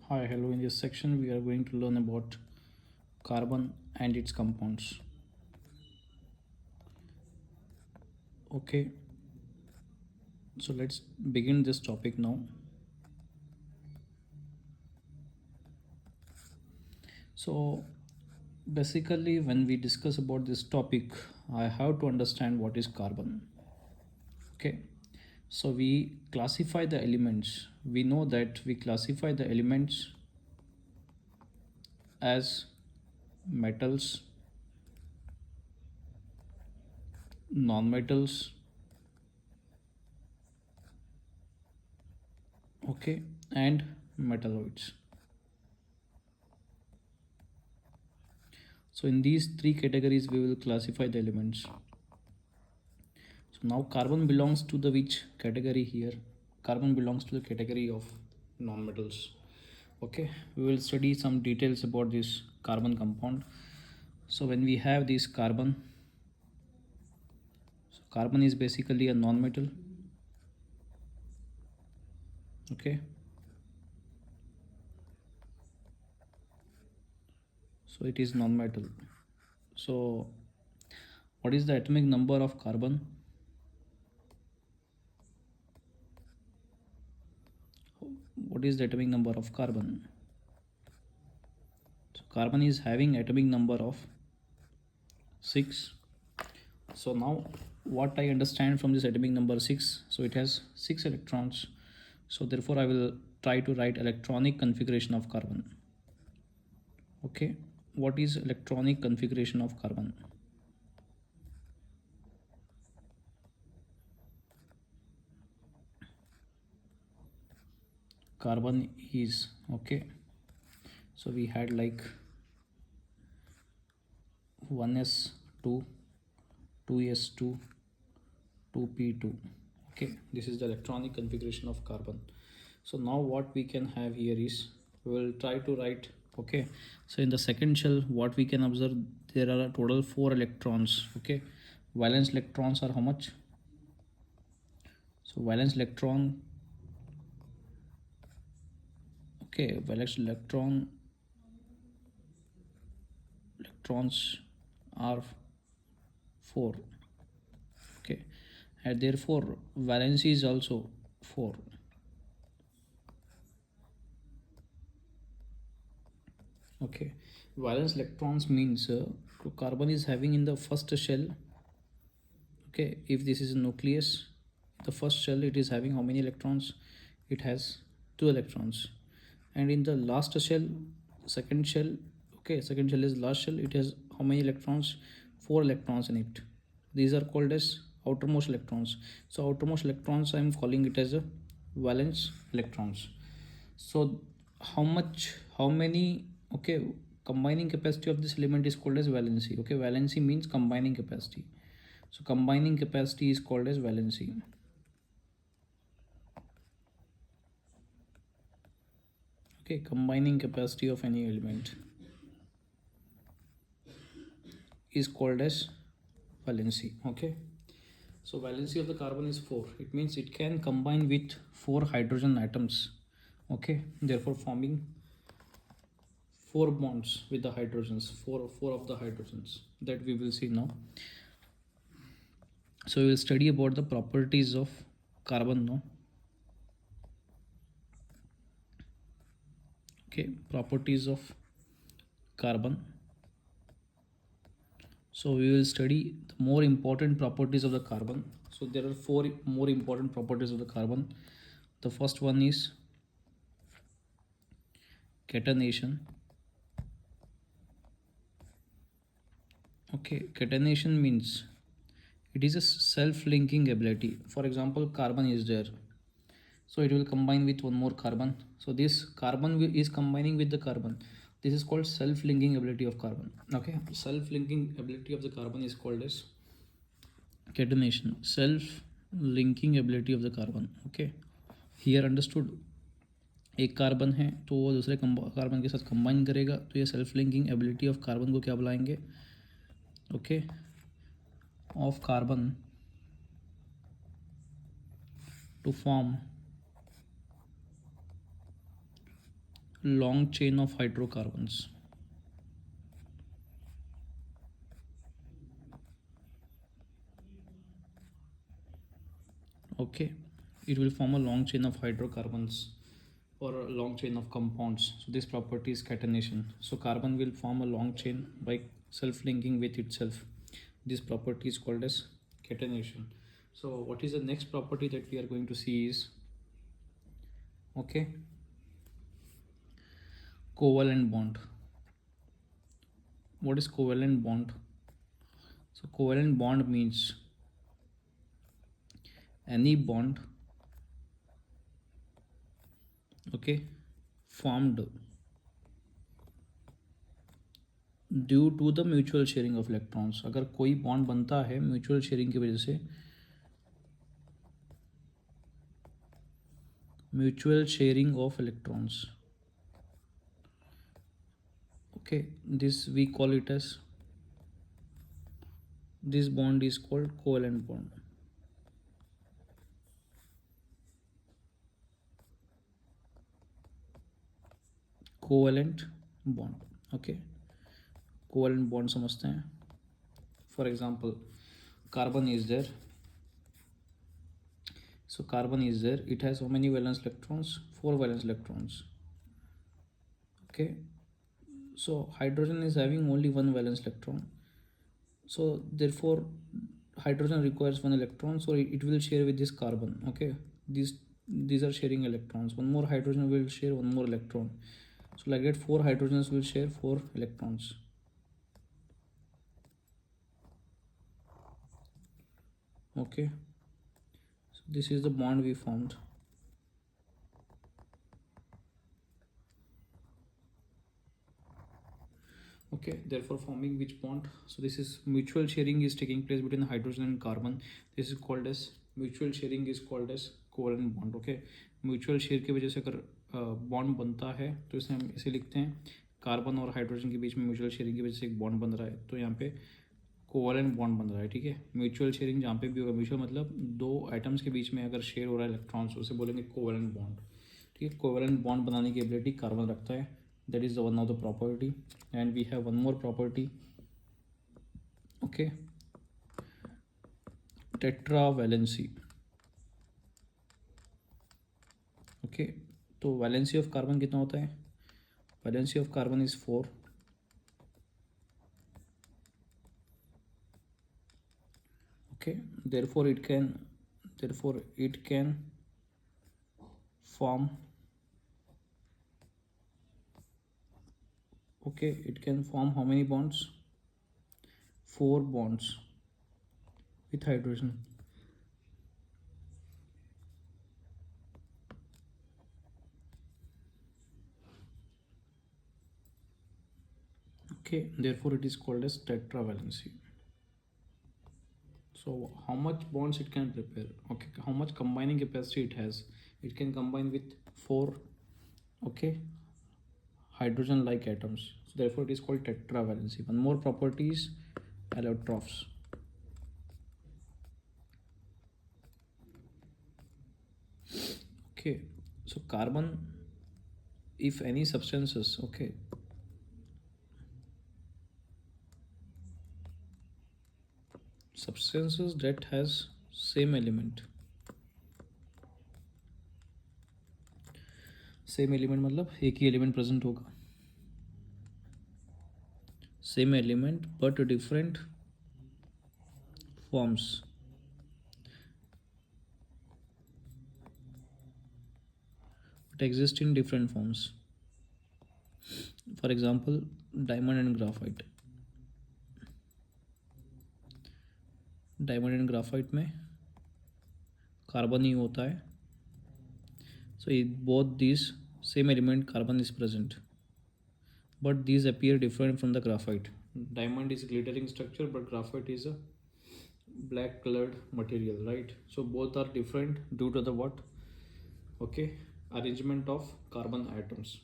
Hi, hello. In this section, we are going to learn about carbon and its compounds. Okay, so let's begin this topic now. So, basically, when we discuss about this topic, I have to understand what is carbon. Okay, so we classify the elements. We know that we classify the elements as metals, non-metals, okay, and metalloids. So in these three categories we will classify the elements. So now carbon belongs to the which category here? Carbon belongs to the category of non-metals. Okay, we will study some details about this carbon compound. So when we have this carbon, so carbon is basically a non-metal. Okay, so it is non-metal. So what is the atomic number of carbon? What is the atomic number of carbon? So carbon is having atomic number of 6. So now what I understand from this atomic number 6, so it has 6 electrons. So therefore I will try to write electronic configuration of carbon. Okay, what is electronic configuration of carbon? Carbon is, okay, so we had like 1s2, 2s2, 2p2. Okay, this is the electronic configuration of carbon. So now what we can have here is, we will try to write. Okay, so in the second shell what we can observe, there are a total 4 electrons. Okay, valence electrons are how much? So valence electron, okay, valence electrons are 4. Okay, and therefore valence is also 4. Okay, valence electrons means carbon is having in the first shell. Okay, if this is a nucleus, the first shell, it is having how many electrons? It has 2 electrons. And in the last shell, second shell, okay, second shell is last shell, it has how many electrons? 4 electrons in it. These are called as outermost electrons. So outermost electrons, I am calling it as a valence electrons. So how many, okay, combining capacity of this element is called as valency. Okay, valency means combining capacity. So combining capacity is called as valency. Okay, combining capacity of any element is called as valency. Okay, so valency of the carbon is 4. It means it can combine with 4 hydrogen atoms. Okay, therefore forming 4 bonds with the hydrogens, four of the hydrogens, that we will see now. So we will study about the properties of carbon now. Okay, properties of carbon. So we will study the more important properties of the carbon. So there are 4 more important properties of the carbon. The first one is catenation. Okay, catenation means it is a self-linking ability. For example, carbon is there, so it will combine with one more carbon. So this carbon is combining with the carbon. This is called self-linking ability of carbon. Okay, self-linking ability of the carbon is called as catenation, self-linking ability of the carbon. Okay, here understood. एक carbon है तो वो दूसरे carbon के साथ combine करेगा, तो ये self linking ability of carbon को क्या बुलाएंगे? Okay, of carbon to form long chain of hydrocarbons. Okay, it will form a long chain of hydrocarbons or a long chain of compounds. So this property is catenation. So carbon will form a long chain by self-linking with itself. This property is called as catenation. So what is the next property that we are going to see is, okay, covalent bond. What is covalent bond? So covalent bond means any bond, okay, formed due to the mutual sharing of electrons. अगर कोई bond बनता है mutual sharing की वजह से, mutual sharing of electrons, okay, this we call it as, this bond is called covalent bond. Covalent bond, okay. Covalent bond समझते हैं. For example carbon is there. So carbon is there, it has how many valence electrons? 4 valence electrons. okay, so hydrogen is having only 1 valence electron, so therefore hydrogen requires 1 electron, so it will share with this carbon. Okay, these are sharing electrons. One more hydrogen will share 1 more electron, so like that 4 hydrogens will share 4 electrons. Okay, so this is the bond we formed. Okay, therefore forming which bond? So this is mutual sharing is taking place between hydrogen and carbon. This is called as mutual sharing, is called as covalent bond. Okay, mutual share की वजह से अगर bond बनता है तो इसे हम इसे लिखते हैं, कार्बन और हाइड्रोजन के बीच में म्यूचुअल शेयरिंग की वजह से एक बॉन्ड बन रहा है, तो यहाँ पे कोवलेंट बॉन्ड बन रहा है. ठीक है, म्यूचुअल शेयरिंग जहाँ पे भी होगा, म्यूचुअल मतलब 2 एटम्स के बीच में अगर शेयर हो रहा है इलेक्ट्रॉन्स, उसे बोलेंगे कोवलेंट बॉन्ड. ठीक है, कोवलेंट बॉन्ड बनाने की एबिलिटी कार्बन रखता है. That is the one of the property, and we have one more property. Okay, tetravalency. Okay, तो वैलेंसी ऑफ कार्बन कितना होता है? Valency of carbon is 4. Okay, therefore it can form, okay, it can form how many bonds? 4 bonds with hydrogen. Okay, therefore it is called as tetravalency. So how much bonds it can prepare? Okay, how much combining capacity it has? It can combine with 4, okay, hydrogen like atoms, so therefore it is called tetravalency. One more property is allotrophs. Okay, so carbon, if any substances, okay, substances that has same element, same element मतलब एक ही element present होगा, same element but different forms. But exist in different forms. For example, diamond and graphite. Diamond and graphite में carbon ही होता है, so both these same element carbon is present, but these appear different from the graphite. Diamond is glittering structure, but graphite is a black colored material, right? So both are different due to the what? Okay, arrangement of carbon atoms.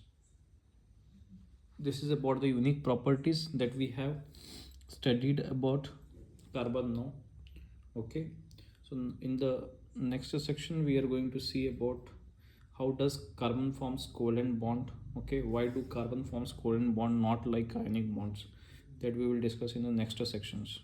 This is about the unique properties that we have studied about carbon now. Okay, so in the next section we are going to see about How does carbon forms covalent bond? Okay, why do carbon forms covalent bond not like ionic bonds? That we will discuss in the next sections.